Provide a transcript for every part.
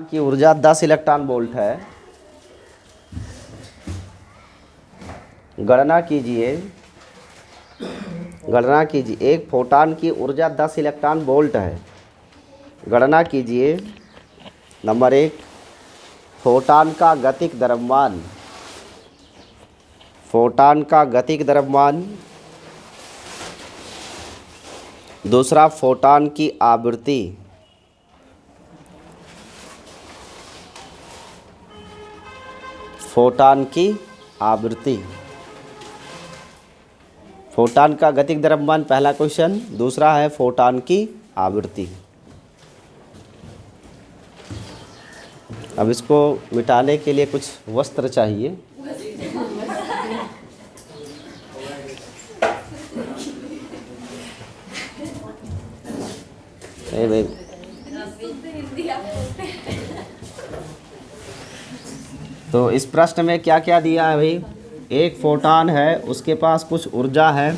की ऊर्जा 10 electron volt है। गणना कीजिए एक फोटॉन की ऊर्जा 10 इलेक्ट्रॉन वोल्ट है। गणना कीजिए नंबर 1 फोटॉन का गतिक द्रव्यमान, दूसरा फोटॉन की आवृत्ति, फोटॉन का गतिक द्रव्यमान पहला क्वेश्चन, दूसरा है फोटॉन की आवृत्ति। अब इसको मिटाने के लिए कुछ वस्त्र चाहिए। तो इस प्रश्न में क्या क्या दिया है भाई? एक फोटॉन है, उसके पास कुछ ऊर्जा है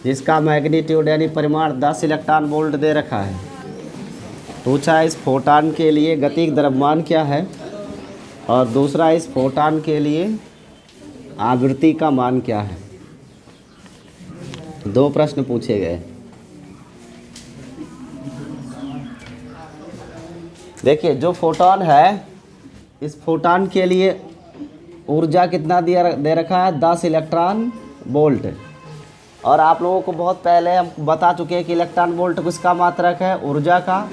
जिसका मैग्नीट्यूड यानी परिमाण 10 इलेक्ट्रॉन वोल्ट दे रखा है। पूछा इस फोटॉन के लिए गतिक द्रव्यमान क्या है, और दूसरा इस फोटॉन के लिए आवृत्ति का मान क्या है। दो प्रश्न पूछे गए। देखिए जो फोटॉन है, इस फोटॉन के लिए ऊर्जा कितना दे रखा है? 10 इलेक्ट्रॉन वोल्ट। और आप लोगों को बहुत पहले हम बता चुके हैं कि इलेक्ट्रॉन वोल्ट किसका मात्रक है? ऊर्जा का।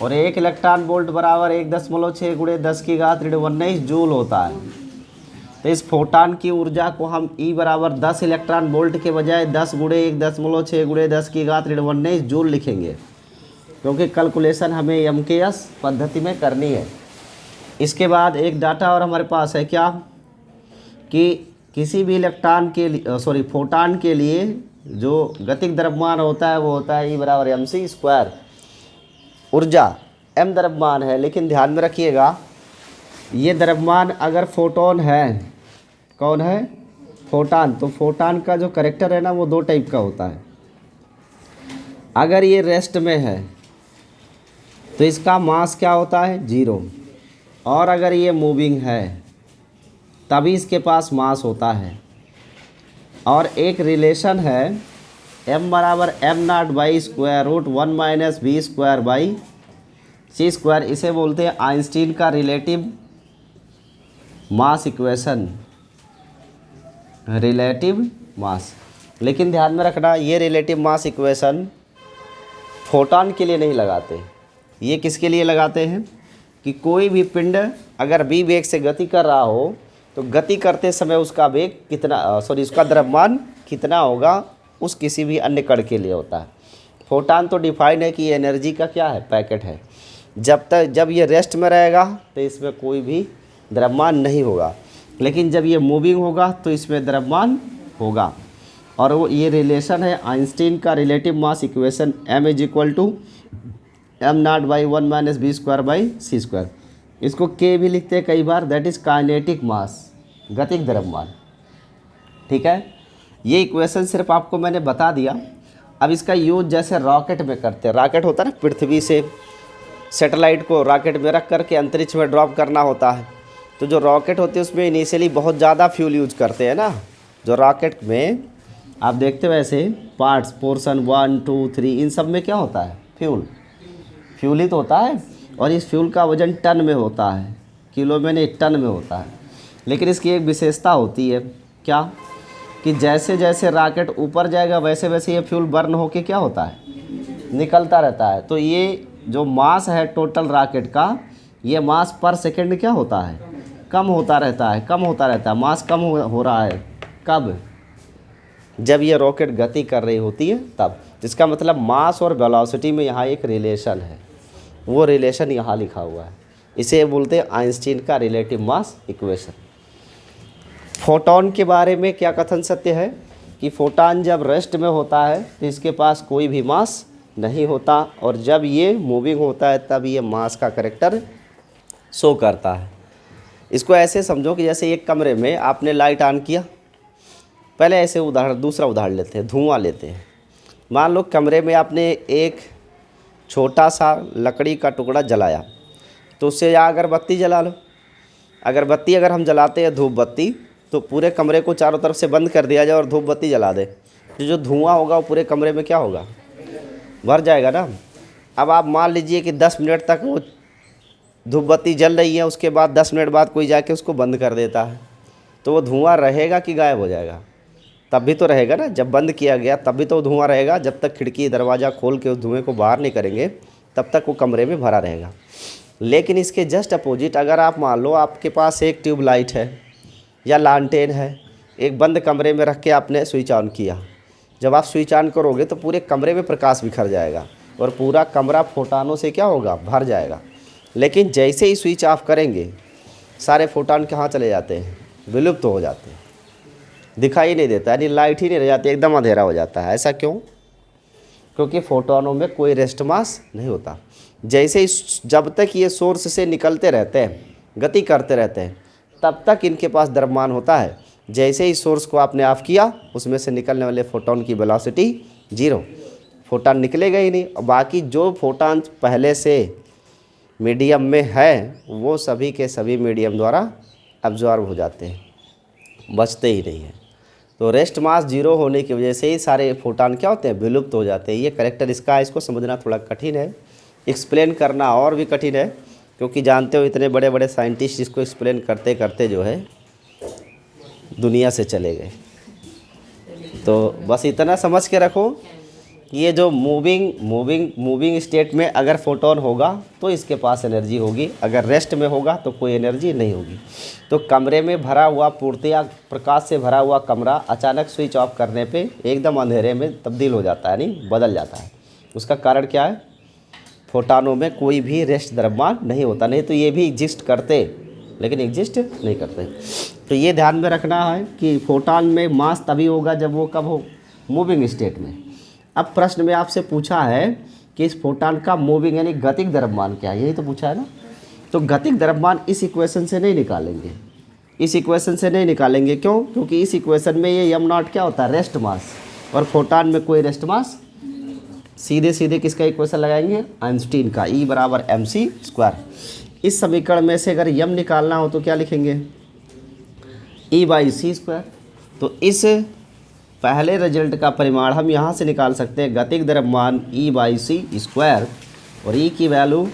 और 1 इलेक्ट्रॉन वोल्ट बराबर 1.6 × 10⁻⁻19 जूल होता है। तो इस फोटॉन की ऊर्जा को हम E बराबर 10 इलेक्ट्रॉन वोल्ट के बजाय 10 × 1.6 × 10⁻⁻19 जूल लिखेंगे, क्योंकि कैलकुलेशन हमें MKS पद्धति में करनी है। इसके बाद एक डाटा और हमारे पास है क्या, कि किसी भी फोटॉन के लिए जो गतिक द्रव्यमान होता है वो होता है E बराबर mc²। ऊर्जा m द्रव्यमान है, लेकिन ध्यान में रखिएगा ये द्रव्यमान अगर फोटॉन है, कौन है? फोटॉन। तो फोटॉन का जो कैरेक्टर है ना, वो 2 टाइप का होता है। अगर ये रेस्ट में है तो इसका मास क्या होता है? 0। और अगर ये मूविंग है तभी इसके पास मास होता है। और एक रिलेशन है m बराबर m0/√1 - v²/c²। इसे बोलते हैं आइंस्टीन का relative mass equation, relative mass. लेकिन ध्यान में रखना, ये रिलेटिव मास इक्वेशन फोटॉन के लिए नहीं लगाते। ये किसके लिए लगाते हैं? कि कोई भी पिंड अगर v वेग से गति कर रहा हो तो गति करते समय उसका वेग उसका द्रव्यमान कितना होगा, उस किसी भी अन्य कण के लिए होता है। फोटॉन तो डिफाइन है कि ये एनर्जी का क्या है? पैकेट है। जब ये रेस्ट में रहेगा तो इसमें कोई भी द्रव्यमान नहीं होगा, लेकिन जब ये मूविंग होगा तो इसमें द्रव्यमान होगा। और वो ये रिलेशन है आइंस्टीन का relative mass equation, m = m0/1 - v²/c²। इसको k भी लिखते हैं कई बार, दैट इज़ काइनेटिक मास, गतिक द्रव्यमान। ठीक है, ये इक्वेशन सिर्फ आपको मैंने बता दिया। अब इसका यूज जैसे रॉकेट में करते हैं। रॉकेट होता है ना, पृथ्वी से सैटेलाइट को रॉकेट में रख करके अंतरिक्ष में ड्रॉप करना होता है। तो जो रॉकेट होते हैं उसमें इनिशियली बहुत ज़्यादा फ्यूल यूज करते हैं ना। जो रॉकेट में आप देखते हो ऐसे पार्ट्स, पोर्शन 1, 2, 3, इन सब में क्या होता है? फ्यूल ही तो होता है। और इस फ्यूल का वज़न टन में होता है, किलो में नहीं, टन में होता है। लेकिन इसकी एक विशेषता होती है क्या, कि जैसे जैसे रॉकेट ऊपर जाएगा वैसे वैसे ये फ्यूल बर्न होके क्या होता है? निकलता रहता है। तो ये जो मास है टोटल रॉकेट का, ये मास पर सेकंड क्या होता है? कम होता रहता है। मास कम हो रहा है कब? जब ये रॉकेट गति कर रही होती है तब। इसका मतलब मास और वेलोसिटी में यहाँ एक रिलेशन है, वो रिलेशन यहाँ लिखा हुआ है। इसे बोलते हैं आइंस्टीन का रिलेटिव मास इक्वेशन। फोटॉन के बारे में क्या कथन सत्य है, कि फोटॉन जब रेस्ट में होता है तो इसके पास कोई भी मास नहीं होता, और जब ये मूविंग होता है तब ये मास का कैरेक्टर शो करता है। इसको ऐसे समझो कि जैसे एक कमरे में आपने लाइट ऑन किया। पहले ऐसे दूसरा उदाहरण लेते हैं, धुआं लेते हैं। मान लो कमरे में आपने एक छोटा सा लकड़ी का टुकड़ा जलाया, तो उससे या अगरबत्ती जला लो। अगरबत्ती अगर हम जलाते हैं धूप बत्ती, तो पूरे कमरे को चारों तरफ से बंद कर दिया जाए और धूप बत्ती जला दे, तो जो धुआं होगा वो पूरे कमरे में क्या होगा, भर जाएगा ना। अब आप मान लीजिए कि 10 मिनट तक वो धूप बत्ती जल रही है, उसके बाद 10 मिनट बाद कोई जाके उसको बंद कर देता है, तो वो धुआं रहेगा कि गायब हो जाएगा? तब भी तो रहेगा ना। जब बंद किया गया तब भी तो धुआं रहेगा। जब तक खिड़की दरवाज़ा खोल के उस धुएँ को बाहर नहीं करेंगे तब तक वो कमरे में भरा रहेगा। लेकिन इसके जस्ट अपोजिट, अगर आप मान लो आपके पास एक ट्यूबलाइट है या लालटेन है, एक बंद कमरे में रख के आपने स्विच ऑन किया, जब आप स्विच ऑन करोगे तो पूरे कमरे में प्रकाश बिखर जाएगा और पूरा कमरा फोटानों से क्या होगा, भर जाएगा। लेकिन जैसे ही स्विच ऑफ करेंगे सारे फोटान कहाँ चले जाते हैं, विलुप्त हो जाते हैं, दिखाई नहीं देता, यानी लाइट ही नहीं रह जाती, एकदम अंधेरा हो जाता है। ऐसा क्यों? क्योंकि फोटोनों में कोई रेस्ट मास नहीं होता। जैसे ही जब तक ये सोर्स से निकलते रहते हैं, गति करते रहते हैं, तब तक इनके पास द्रव्यमान होता है। जैसे ही सोर्स को आपने ऑफ किया, उसमें से निकलने वाले फोटोन की वेलोसिटी 0, फोटोन निकलेगा ही नहीं। और बाकी जो फोटोन पहले से मीडियम में है वो सभी के सभी मीडियम द्वारा अब्जॉर्ब हो जाते हैं, बचते ही नहीं हैं। तो रेस्ट मास 0 होने की वजह से ही सारे फोटोन क्या होते हैं, विलुप्त हो जाते हैं। ये करेक्टर इसका है, इसको समझना थोड़ा कठिन है, एक्सप्लेन करना और भी कठिन है, क्योंकि जानते हो इतने बड़े बड़े साइंटिस्ट इसको एक्सप्लेन करते करते जो है दुनिया से चले गए। तो बस इतना समझ के रखो, ये जो मूविंग स्टेट में अगर फोटोन होगा तो इसके पास एनर्जी होगी, अगर रेस्ट में होगा तो कोई एनर्जी नहीं होगी। तो कमरे में भरा हुआ पूर्तिया प्रकाश से भरा हुआ कमरा अचानक स्विच ऑफ करने पे एकदम अंधेरे में तब्दील हो जाता है, यानी बदल जाता है। उसका कारण क्या है? फोटानों में कोई भी रेस्ट द्रव्यमान नहीं होता, नहीं तो ये भी एग्जिस्ट करते, लेकिन एग्जिस्ट नहीं करते। तो ये ध्यान में रखना है कि फोटान में मास तभी होगा जब वो कब हो, मूविंग स्टेट में। अब प्रश्न में आपसे पूछा है कि इस फोटान का मूविंग यानी गतिक द्रव्यमान क्या है, यही तो पूछा है ना। तो गतिक द्रव्यमान इस इक्वेशन से नहीं निकालेंगे, इस इक्वेशन से नहीं निकालेंगे। क्यों? क्योंकि इस इक्वेशन में ये m0 क्या होता है, रेस्ट मास, और फोटान में कोई रेस्ट मास। सीधे सीधे किसका इक्वेशन लगाएंगे, आइंस्टीन का, E = mc²। इस समीकरण में से अगर m निकालना हो तो क्या लिखेंगे, E/c²। तो इस पहले रिजल्ट का परिमाण हम यहाँ से निकाल सकते हैं, गतिक द्रव्यमान E/c², और E की वैल्यू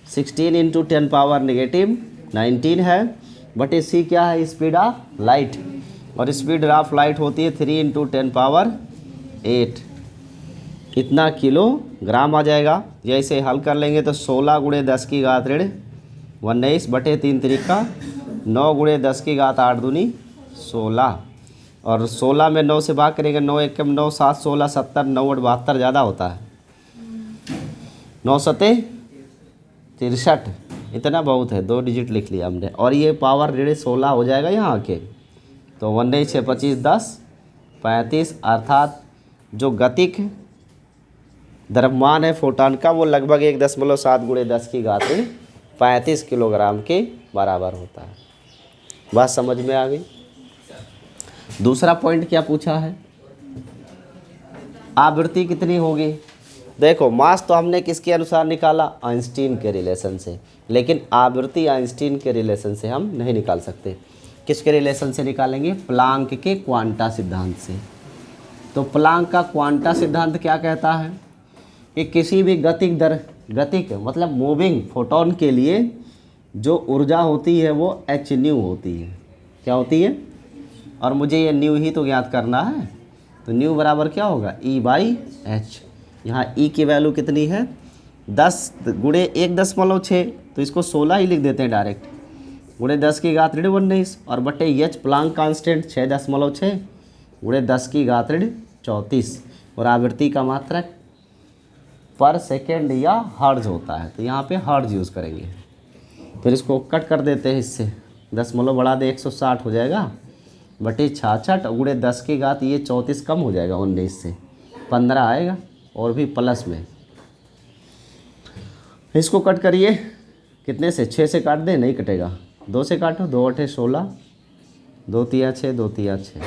16 × 10⁻⁻19 है, बटे c क्या है, स्पीड ऑफ लाइट, और स्पीड ऑफ लाइट होती है 3 × 10⁸ इतना किलोग्राम आ जाएगा। जैसे हल कर लेंगे तो 16 × 10⁻19 बटे 3 त्रिका 9 × 10⁸ 8 16, और 16 में 9 से भाग करेंगे, 9 × 1 = 9, 7 × 16 70, 9 × 8 72 ज़्यादा होता है, 9 × 7 63, इतना बहुत है, 2 डिजिट लिख लिया हमने। और ये पावर 16 हो जाएगा यहाँ आके, तो 1 6 25 10 35, अर्थात जो गतिक द्रव्यमान है फोटान का वो लगभग 1.7 × 10⁻35 किलोग्राम के बराबर होता है। बात समझ में आ गई। दूसरा पॉइंट क्या पूछा है, आवृत्ति कितनी होगी। देखो मास तो हमने किसके अनुसार निकाला, आइंस्टीन के रिलेशन से, लेकिन आवृत्ति आइंस्टीन के रिलेशन से हम नहीं निकाल सकते। किसके रिलेशन से निकालेंगे, प्लांक के क्वांटा सिद्धांत से। तो प्लांक का क्वांटा सिद्धांत क्या कहता है कि किसी भी गतिक मतलब मूविंग फोटोन के लिए जो ऊर्जा होती है वो hν होती है। क्या होती है, और मुझे ये न्यू ही तो ज्ञात करना है, तो न्यू बराबर क्या होगा, E/h। यहाँ E की वैल्यू कितनी है, 10 × 1.6, तो इसको 16 ही लिख देते हैं डायरेक्ट, × 10⁻19, और बटे h प्लांक कांस्टेंट 6.6 × 10⁻34, और आवृत्ति का मात्रक पर सेकेंड या हर्ट्ज होता है, तो यहाँ पे हर्ट्ज यूज़ करेंगे। फिर इसको कट कर देते हैं, इससे 10 बढ़ा दे 160 हो जाएगा, बटे 66 × 10⁻, ये 34 कम हो जाएगा 19 से, 15 आएगा, और भी प्लस में। इसको कट करिए, कितने से, 6 से काट दें, नहीं कटेगा, 2 से काटो, 2 × 8 = 16, 2 × 3 = 6, 2 × 3 = 6।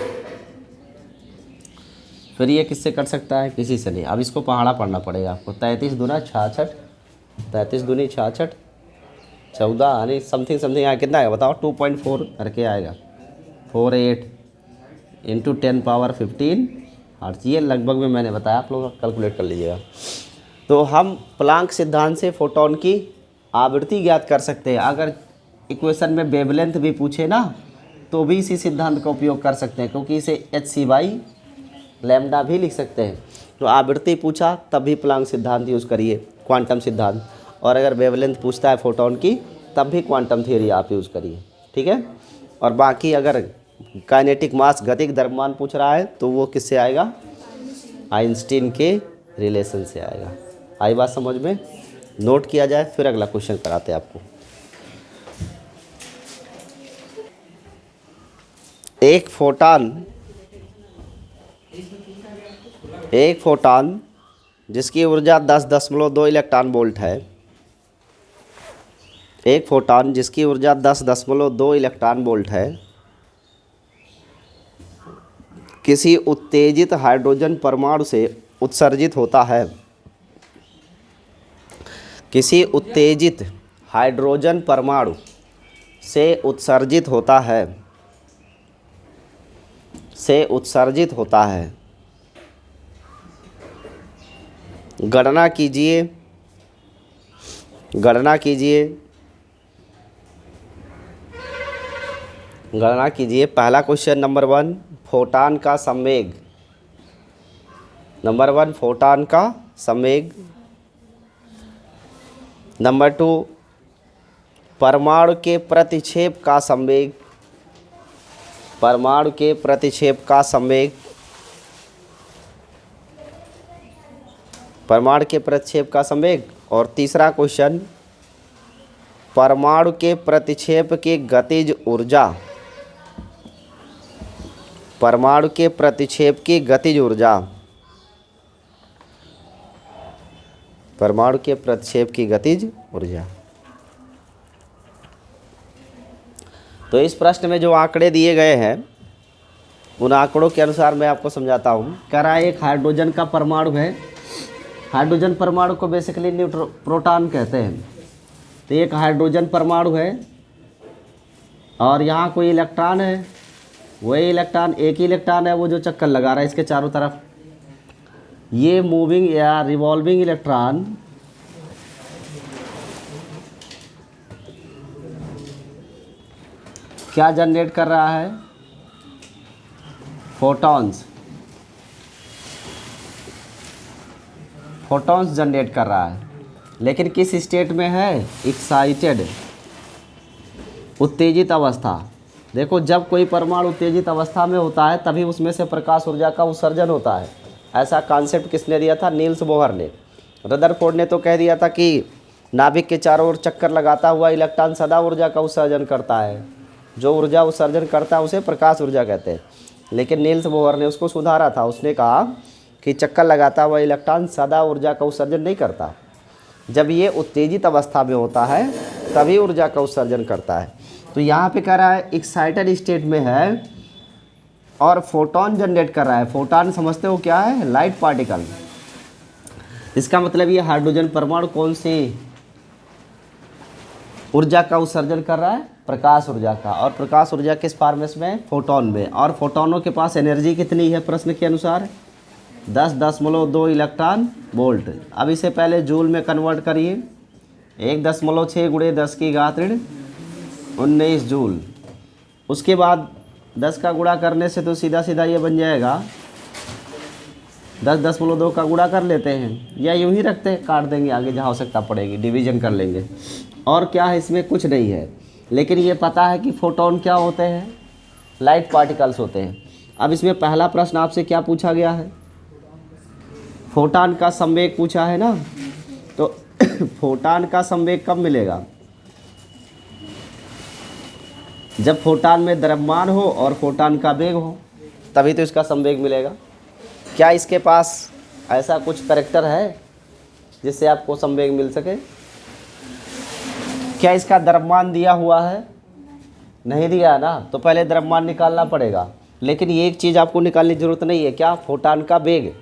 फिर ये किससे कट सकता है, किसी से नहीं। अब इसको पहाड़ा पढ़ना पड़ेगा आपको, 33 × 2 = 66, 33 × 2 = 66, 14 यानी समथिंग समथिंग आया, कितना आएगा बताओ? 2.4 करके आएगा, 48 इंटू 10⁻15 हर्ट्ज। ये लगभग में मैंने बताया, आप लोग कैलकुलेट कर लीजिएगा। तो हम प्लांक सिद्धांत से फोटोन की आवृत्ति ज्ञात कर सकते हैं। अगर इक्वेशन में वेवलेंथ भी पूछे ना तो भी इसी सिद्धांत का उपयोग कर सकते हैं, क्योंकि इसे hc/λ भी लिख सकते हैं। तो आवृत्ति पूछा तब भी प्लांक सिद्धांत यूज़ करिए, क्वांटम सिद्धांत। और अगर वेवलेंथ पूछता है फोटोन की तब भी क्वांटम थ्योरी आप यूज़ करिए, ठीक है। और बाकी अगर काइनेटिक मास गतिक द्रव्यमान पूछ रहा है तो वो किससे आएगा? आइंस्टीन के रिलेशन से आएगा। आई बात समझ में? नोट किया जाए, फिर अगला क्वेश्चन कराते हैं आपको। एक फोटान जिसकी ऊर्जा 10.2 इलेक्ट्रॉन वोल्ट है, एक फोटान जिसकी ऊर्जा 10.2 इलेक्ट्रॉन वोल्ट है, किसी उत्तेजित हाइड्रोजन परमाणु से उत्सर्जित होता है। किसी उत्तेजित हाइड्रोजन परमाणु से उत्सर्जित होता है, गणना कीजिए पहला क्वेश्चन नंबर 1 फोटान का संवेग, नंबर 2 परमाणु के प्रतिक्षेप का संवेग, और तीसरा क्वेश्चन परमाणु के प्रतिक्षेप की गतिज ऊर्जा, तो इस प्रश्न में जो आंकड़े दिए गए हैं उन आंकड़ों के अनुसार मैं आपको समझाता हूँ। कह रहा है एक हाइड्रोजन का परमाणु है, हाइड्रोजन परमाणु को बेसिकली प्रोटॉन कहते हैं। तो एक हाइड्रोजन परमाणु है और यहाँ कोई इलेक्ट्रॉन है, वही इलेक्ट्रॉन, एक ही इलेक्ट्रॉन है वो जो चक्कर लगा रहा है इसके चारों तरफ। ये मूविंग या रिवॉल्विंग इलेक्ट्रॉन क्या जनरेट कर रहा है? फोटॉन्स जनरेट कर रहा है, लेकिन किस स्टेट में है? एक्साइटेड, उत्तेजित अवस्था। देखो जब कोई परमाणु उत्तेजित अवस्था में होता है तभी उसमें से प्रकाश ऊर्जा का उत्सर्जन होता है। ऐसा कॉन्सेप्ट किसने दिया था? नील्स बोहर ने। रदरफोर्ड ने तो कह दिया था कि नाभिक के चारों ओर चक्कर लगाता हुआ इलेक्ट्रॉन सदा ऊर्जा का उत्सर्जन करता है, जो ऊर्जा उत्सर्जन करता है उसे प्रकाश ऊर्जा कहते हैं। लेकिन नील्स बोहर ने उसको सुधारा था, उसने कहा कि चक्कर लगाता हुआ इलेक्ट्रॉन सदा ऊर्जा का उत्सर्जन नहीं करता, जब ये उत्तेजित अवस्था में होता है तभी ऊर्जा का उत्सर्जन करता है। तो यहाँ पे कह रहा है एक्साइटेड स्टेट में है और फोटोन जनरेट कर रहा है। फोटोन समझते हो क्या है? Light particle. इसका मतलब ये हाइड्रोजन परमाणु कौन सी ऊर्जा का उत्सर्जन कर रहा है? प्रकाश ऊर्जा का। और प्रकाश ऊर्जा किस फॉर्मेट में? फोटोन में। और फोटोनों के पास एनर्जी कितनी है प्रश्न के अनुसार? 10.2 इलेक्ट्रॉन वोल्ट। अब इसे पहले जूल में कन्वर्ट करिए, 1.6 × 10⁻19 जूल। उसके बाद 10 का गुणा करने से तो सीधा सीधा ये बन जाएगा, 10.2 का गुणा कर लेते हैं या यूं ही रखते हैं, काट देंगे आगे जहाँ आवश्यकता पड़ेगी, डिवीजन कर लेंगे। और क्या है इसमें? कुछ नहीं है, लेकिन ये पता है कि फोटोन क्या होते हैं? लाइट पार्टिकल्स होते हैं। अब इसमें पहला प्रश्न आपसे क्या पूछा गया है? फोटॉन का संवेग पूछा है ना। तो फोटॉन का संवेग कब मिलेगा? जब फोटॉन में द्रव्यमान हो और फोटॉन का वेग हो, तभी तो इसका संवेग मिलेगा। क्या इसके पास ऐसा कुछ करैक्टर है जिससे आपको संवेग मिल सके? क्या इसका द्रव्यमान दिया हुआ है? नहीं दिया ना, तो पहले द्रव्यमान निकालना पड़ेगा। लेकिन ये एक चीज़ आपको निकालने की ज़रूरत नहीं है, क्या? फोटॉन का वेग।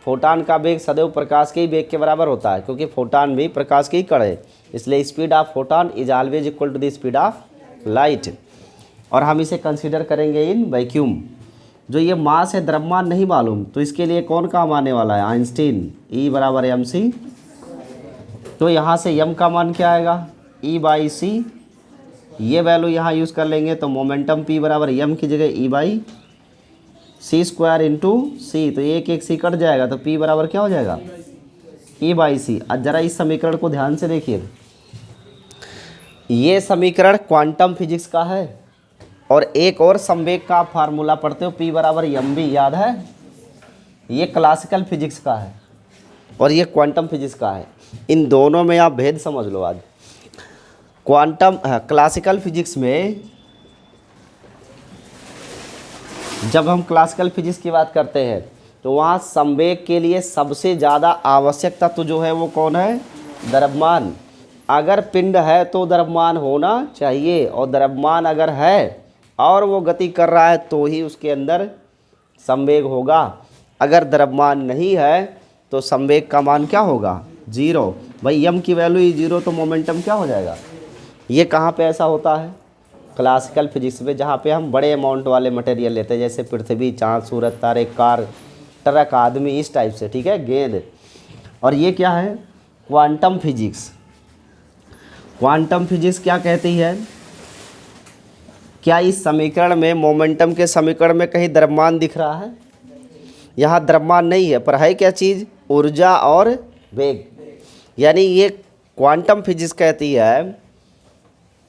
फोटॉन का वेग सदैव प्रकाश के ही वेग के बराबर होता है, क्योंकि फोटॉन भी प्रकाश की ही कण है। इसलिए speed of photon is always equal to the speed of light. और हम इसे कंसीडर करेंगे इन वैक्यूम। जो ये मास है, द्रव्यमान नहीं मालूम, तो इसके लिए कौन काम आने वाला है, आइंस्टीन। E बराबर mc, तो यहाँ से m का मान क्या आएगा, E/c। ये वैल्यू यहाँ यूज़ कर लेंगे तो मोमेंटम P बराबर m की जगह E/c² इंटू c, तो एक एक c कट जाएगा तो P बराबर क्या हो जाएगा, E/c। अब जरा इस समीकरण को ध्यान से देखिए, ये समीकरण क्वांटम फिजिक्स का है और एक और संवेग का आप फार्मूला पढ़ते हो P बराबर mv, याद है। ये क्लासिकल फिजिक्स का है और ये क्वांटम फिजिक्स का है। इन दोनों में आप भेद समझ लो। आज क्वांटम क्लासिकल फिजिक्स में जब हम क्लासिकल फिजिक्स की बात करते हैं तो वहाँ संवेग के लिए सबसे ज़्यादा आवश्यक तत्व जो है वो कौन है, द्रव्यमान। अगर पिंड है तो द्रव्यमान होना चाहिए, और द्रव्यमान अगर है और वो गति कर रहा है तो ही उसके अंदर संवेग होगा। अगर द्रव्यमान नहीं है तो संवेग का मान क्या होगा, जीरो। भाई m की वैल्यू ही जीरो तो मोमेंटम क्या हो जाएगा। ये कहाँ पे ऐसा होता है, क्लासिकल फिजिक्स में, जहाँ पे हम बड़े अमाउंट वाले मटेरियल लेते हैं, जैसे पृथ्वी, चाँद, सूरज, तारे, कार, ट्रक, आदमी, इस टाइप से, ठीक है, गेंद। और ये क्या है, क्वांटम फिजिक्स। क्वांटम फिजिक्स क्या कहती है, क्या इस समीकरण में, मोमेंटम के समीकरण में कहीं द्रव्यमान दिख रहा है, यहाँ द्रव्यमान नहीं है, पर है क्या चीज़, ऊर्जा और वेग। यानी ये क्वांटम फिजिक्स कहती है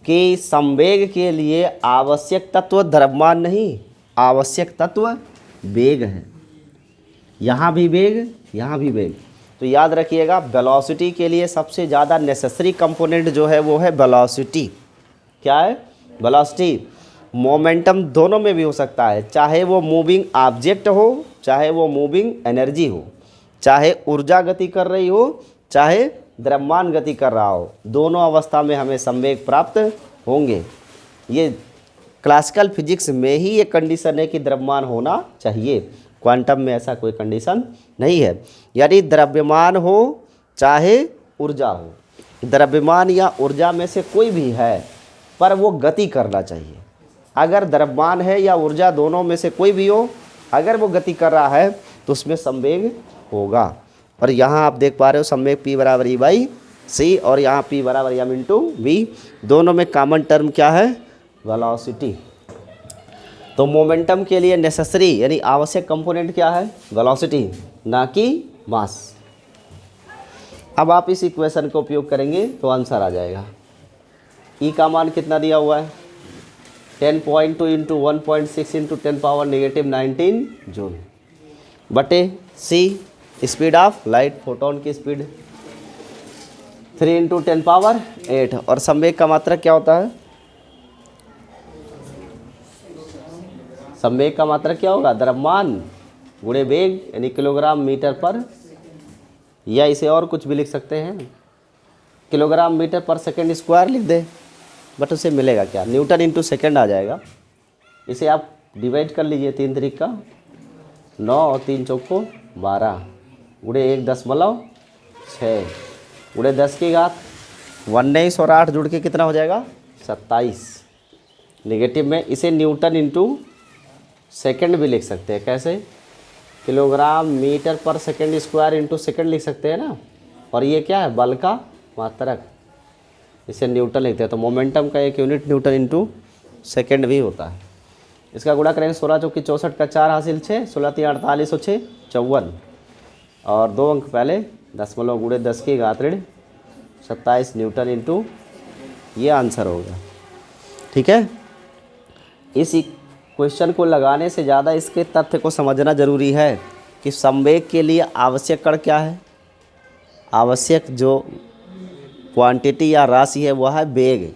कि संवेग के लिए आवश्यक तत्व द्रव्यमान नहीं, आवश्यक तत्व वेग है। यहाँ भी वेग, यहाँ भी वेग। तो याद रखिएगा, वेलोसिटी के लिए सबसे ज़्यादा नेसेसरी कंपोनेंट जो है वो है वेलोसिटी। क्या है, वेलोसिटी। मोमेंटम दोनों में भी हो सकता है, चाहे वो मूविंग ऑब्जेक्ट हो, चाहे वो मूविंग एनर्जी हो, चाहे ऊर्जा गति कर रही हो, चाहे द्रव्यमान गति कर रहा हो, दोनों अवस्था में हमें संवेग प्राप्त होंगे। ये क्लासिकल फिजिक्स में ही ये कंडीशन है कि द्रव्यमान होना चाहिए, क्वांटम में ऐसा कोई कंडीशन नहीं है। यानी द्रव्यमान हो चाहे ऊर्जा हो, द्रव्यमान या ऊर्जा में से कोई भी है पर वो गति करना चाहिए। अगर द्रव्यमान है या ऊर्जा, दोनों में से कोई भी हो, अगर वो गति कर रहा है तो उसमें संवेग होगा। और यहाँ आप देख पा रहे हो संवेग P बराबर E/c, और यहाँ P बराबर m इंटू v। दोनों में कॉमन टर्म क्या है, वेलोसिटी। तो मोमेंटम के लिए नेसेसरी यानी आवश्यक कंपोनेंट क्या है, वेलोसिटी, ना कि मास। अब आप इस इक्वेशन का उपयोग करेंगे तो आंसर आ जाएगा। E का मान कितना दिया हुआ है, 10.2 इंटू 1.6 इंटू 10 पावर -19 जूल बटे c, speed of light, photon की स्पीड 3 इंटू 10 पावर 8। और संवेग का मात्रक क्या होता है, संवेग का मात्रक क्या होगा, द्रव्यमान गुणे वेग, यानी किलोग्राम मीटर पर, या इसे और कुछ भी लिख सकते हैं, किलोग्राम मीटर पर सेकेंड स्क्वायर लिख दे, बट उसे मिलेगा क्या, न्यूटन इंटू सेकेंड आ जाएगा। इसे आप डिवाइड कर लीजिए, 3 तरीक का 9 और 3 चौको 12 गुणे 1.6 गुणे 10 की घात 19 और 8 जुड़ के कितना हो जाएगा, 27 नेगेटिव में। इसे न्यूटन इंटू सेकेंड भी लिख सकते हैं, कैसे, किलोग्राम मीटर पर सेकेंड स्क्वायर इंटू सेकेंड लिख सकते हैं ना। और ये क्या है, बल का मात्रक, इसे न्यूटन लिखते हैं। तो मोमेंटम का एक यूनिट न्यूटन इंटू सेकेंड भी होता है। इसका गुणा करेंगे, 16 चौकी 64 का 4 हासिल 6, 16 3 48 और 6 54, और 2 अंक पहले, दशमलव गुणे 10 की घात ऋण 27 न्यूटन इंटू, ये आंसर होगा। ठीक है, इस क्वेश्चन को लगाने से ज़्यादा इसके तथ्य को समझना जरूरी है कि संवेग के लिए आवश्यक कण क्या है, आवश्यक जो क्वांटिटी या राशि है वह है वेग।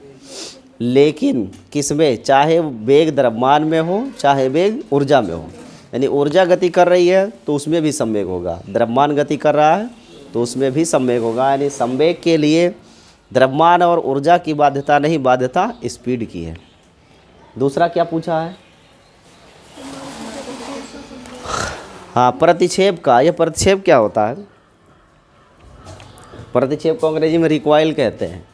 लेकिन किसमें, चाहे वेग द्रव्यमान में हो चाहे वेग ऊर्जा में हो, यानी ऊर्जा गति कर रही है तो उसमें भी संवेग होगा, द्रव्यमान गति कर रहा है तो उसमें भी संवेग होगा। यानी संवेग के लिए द्रव्यमान और ऊर्जा की बाध्यता नहीं, बाध्यता स्पीड की है। दूसरा क्या पूछा है, हाँ, प्रतिक्षेप का। यह प्रतिक्षेप क्या होता है, प्रतिक्षेप को अंग्रेजी में रिकॉइल कहते हैं।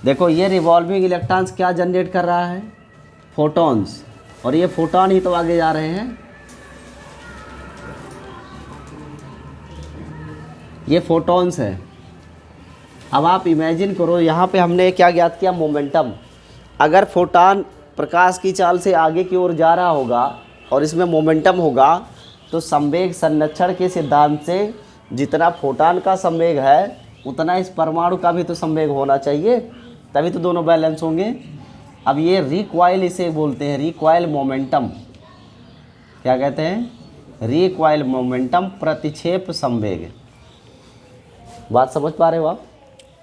देखो ये रिवॉल्विंग इलेक्ट्रॉन्स क्या जनरेट कर रहा है, फोटॉन्स, और ये फोटॉन ही तो आगे जा रहे हैं, ये फोटॉन्स है। अब आप इमेजिन करो यहाँ पे हमने क्या ज्ञात किया, मोमेंटम। अगर फोटॉन प्रकाश की चाल से आगे की ओर जा रहा होगा और इसमें मोमेंटम होगा तो संवेग संरक्षण के सिद्धांत से जितना फोटॉन का संवेग है उतना इस परमाणु का भी तो संवेग होना चाहिए, तभी तो दोनों बैलेंस होंगे। अब ये रिकॉइल इसे बोलते हैं, रिकॉइल मोमेंटम। क्या कहते हैं, रिकॉइल मोमेंटम, प्रतिक्षेप संवेग। बात समझ पा रहे हो आप?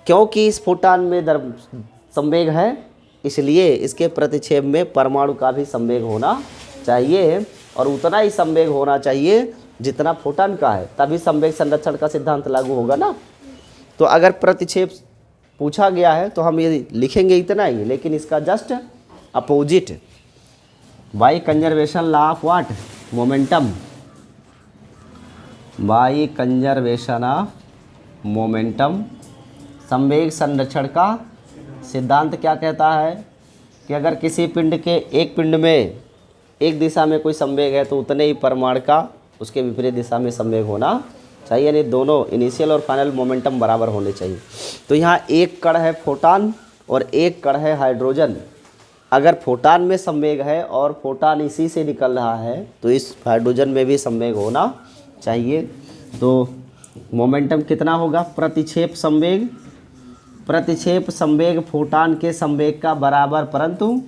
क्योंकि इस फोटॉन में संवेग है इसलिए इसके प्रतिक्षेप में परमाणु का भी संवेग होना चाहिए, और उतना ही संवेग होना चाहिए जितना फोटॉन का है, तभी संवेग संरक्षण का सिद्धांत लागू होगा ना। तो अगर प्रतिक्षेप पूछा गया है तो हम ये लिखेंगे इतना ही, लेकिन इसका just opposite, by conservation law of what, momentum, by conservation of momentum. संवेग संरक्षण का सिद्धांत क्या कहता है कि अगर किसी पिंड के एक पिंड में एक दिशा में कोई संवेग है तो उतने ही परमाणु का उसके विपरीत दिशा में संवेग होना चाहिए, यानी दोनों इनिशियल और फाइनल मोमेंटम बराबर होने चाहिए। तो यहाँ एक कण है फोटॉन और एक कण है हाइड्रोजन। अगर फोटॉन में संवेग है और फोटॉन इसी से निकल रहा है तो इस हाइड्रोजन में भी संवेग होना चाहिए। तो मोमेंटम कितना होगा, प्रतिक्षेप संवेग, प्रतिक्षेप संवेग फोटॉन के संवेग का बराबर परंतु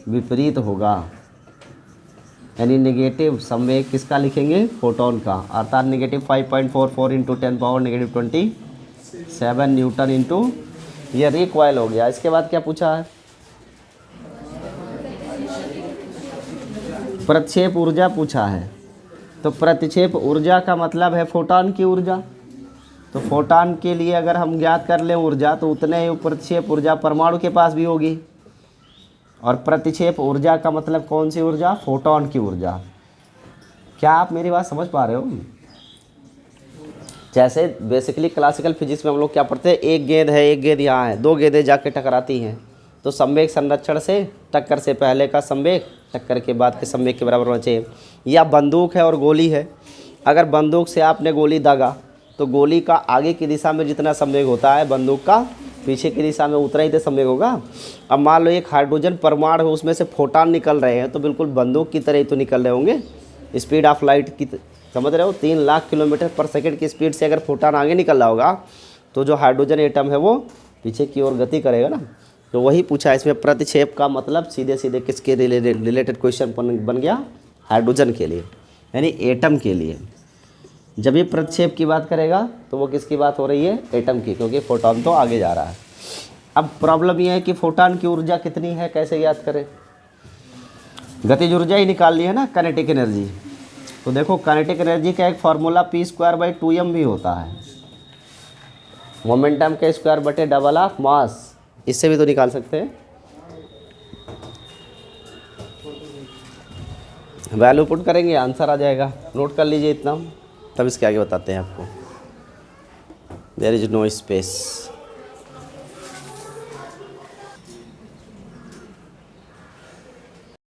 विपरीत होगा, यानी नेगेटिव संवेग किसका लिखेंगे, फोटॉन का, अर्थात नेगेटिव 5.44 इंटू 10⁻⁻27 न्यूटन इंटू, ये रिकॉइल हो गया। इसके बाद क्या पूछा है, प्रतिक्षेप ऊर्जा पूछा है। तो प्रतिक्षेप ऊर्जा का मतलब है फोटॉन की ऊर्जा। तो फोटॉन के लिए अगर हम ज्ञात कर लें ऊर्जा तो उतने ही प्रतिक्षेप ऊर्जा परमाणु के पास भी होगी। और प्रतिक्षेप ऊर्जा का मतलब कौन सी ऊर्जा, फोटॉन की ऊर्जा। क्या आप मेरी बात समझ पा रहे हो? जैसे बेसिकली क्लासिकल फिजिक्स में हम लोग क्या पढ़ते हैं, एक गेंद है, एक गेंद यहाँ है, दो गेंदें जाके टकराती हैं, तो संवेग संरक्षण से टक्कर से पहले का संवेग टक्कर के बाद के संवेग के बराबर होना चाहिए। या बंदूक है और गोली है, अगर बंदूक से आपने गोली दागा तो गोली का आगे की दिशा में जितना संवेग होता है बंदूक का पीछे की दिशा में उतना ही तो संवेग होगा। अब मान लो एक हाइड्रोजन परमाणु है, उसमें से फोटॉन निकल रहे हैं, तो बिल्कुल बंदूक की तरह ही तो निकल रहे होंगे, स्पीड ऑफ लाइट की, समझ रहे हो, 3 लाख किलोमीटर पर सेकंड की स्पीड से अगर फोटॉन आगे निकल रहा होगा तो जो हाइड्रोजन एटम है वो पीछे की ओर गति करेगा ना। तो वही पूछा इसमें, प्रतिक्षेप का मतलब सीधे सीधे किसके रिलेटेड क्वेश्चन बन गया, हाइड्रोजन के लिए, यानी एटम के लिए। जब ये प्रतिक्षेप की बात करेगा तो वो किसकी बात हो रही है, एटम की, क्योंकि फोटॉन तो आगे जा रहा है। अब प्रॉब्लम ये है कि फोटॉन की ऊर्जा कितनी है, कैसे याद करें, गतिज ऊर्जा ही निकाल ली है ना, काइनेटिक एनर्जी। तो देखो काइनेटिक एनर्जी का एक फार्मूला p²/2m भी होता है, मोमेंटम के स्क्वायर बटे डबल ऑफ मास, इससे भी तो निकाल सकते हैं। वैल्यू पुट करेंगे आंसर आ जाएगा, नोट कर लीजिए इतना, तब इसके आगे बताते हैं आपको। There is no space.